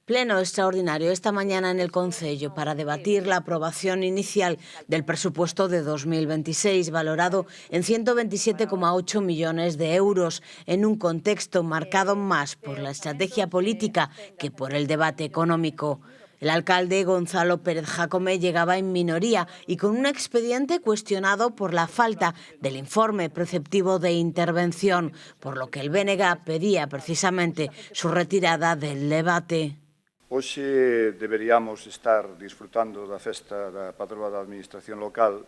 Pleno extraordinario esta mañana en el Concello para debatir la aprobación inicial del presupuesto de 2026, valorado en 127,8 millones de euros, en un contexto marcado más por la estrategia política que por el debate económico. El alcalde Gonzalo Pérez Jácome llegaba en minoría y con un expediente cuestionado por la falta del informe preceptivo de intervención, por lo que el BNG pedía precisamente su retirada del debate. Hoxe deberíamos estar disfrutando da festa da patroa da Administración local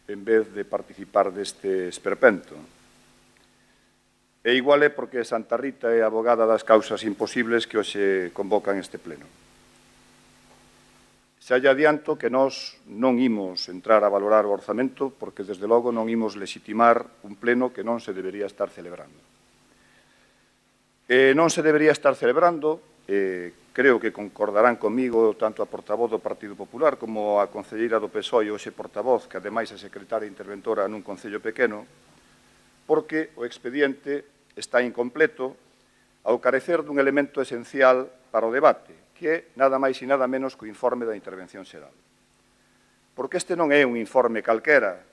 en vez de participar deste esperpento. E igual é porque Santa Rita é abogada das causas imposibles que hoxe convocan este pleno. Xa lle adianto que nós non imos entrar a valorar o orzamento porque, desde logo, non imos legitimar un pleno que non se debería estar celebrando. Non se debería estar celebrando, creo que concordarán comigo tanto a portavoz do Partido Popular como a concelleira do PSOE e hoxe portavoz, que ademais é secretaria interventora nun concello pequeno, porque o expediente está incompleto ao carecer dun elemento esencial para o debate, que é nada máis e nada menos que o informe da intervención xeral. Porque este non é un informe calquera,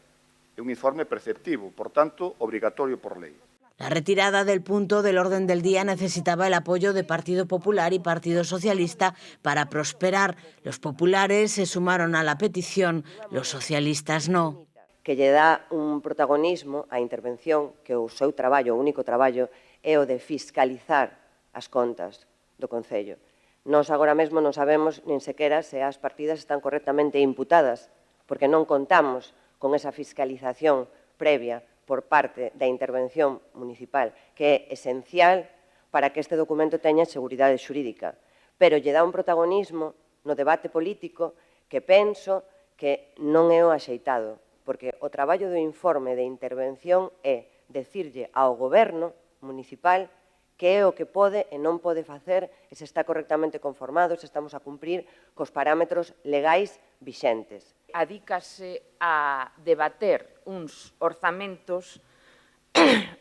é un informe preceptivo, por tanto, obrigatorio por lei. La retirada del punto del orden del día necesitaba el apoyo de Partido Popular y Partido Socialista para prosperar. Los populares se sumaron a la petición, los socialistas no. Que lle dá un protagonismo á intervención que o seu traballo, o único traballo, é o de fiscalizar as contas do Concello. Nós agora mesmo non sabemos nin sequera se as partidas están correctamente imputadas, porque non contamos con esa fiscalización previa por parte da intervención municipal, que é esencial para que este documento teña seguridade xurídica. Pero lle dá un protagonismo no debate político que penso que non é o axeitado, porque o traballo do informe de intervención é decirlle ao goberno municipal que é o que pode e non pode facer e se está correctamente conformado, se estamos a cumprir cos parámetros legais vixentes. Adícase a debater uns orzamentos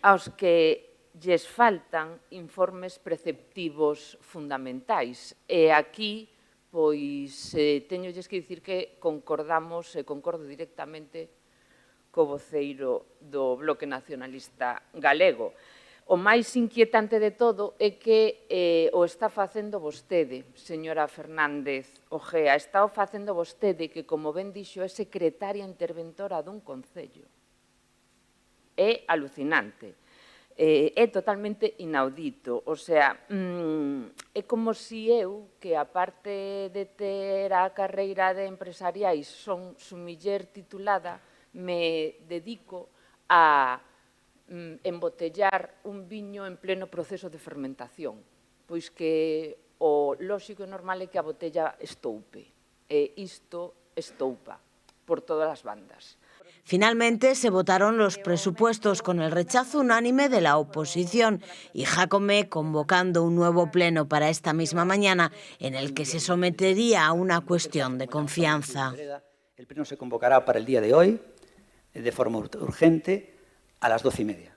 aos que lles faltan informes preceptivos fundamentais. E aquí, pois, teñolles que dicir que concordamos e concordo directamente co voceiro do Bloque Nacionalista Galego. O máis inquietante de todo é que o está facendo vostede, señora Fernández Ojea, está o facendo vostede que, como ben dixo, é secretaria interventora dun concello. É alucinante, é totalmente inaudito, o sea, é como si eu, que aparte de ter a carreira de empresariais son sumiller titulada, me dedico a embotellar un viño en pleno proceso de fermentación, pois que o lóxico e normal é que a botella estoupe, e isto estoupa por todas as bandas. Finalmente se votaron los presupuestos con el rechazo unánime de la oposición y Jácome convocando un nuevo pleno para esta misma mañana en el que se sometería a una cuestión de confianza. El pleno se convocará para el día de hoy de forma urgente a las 12:30.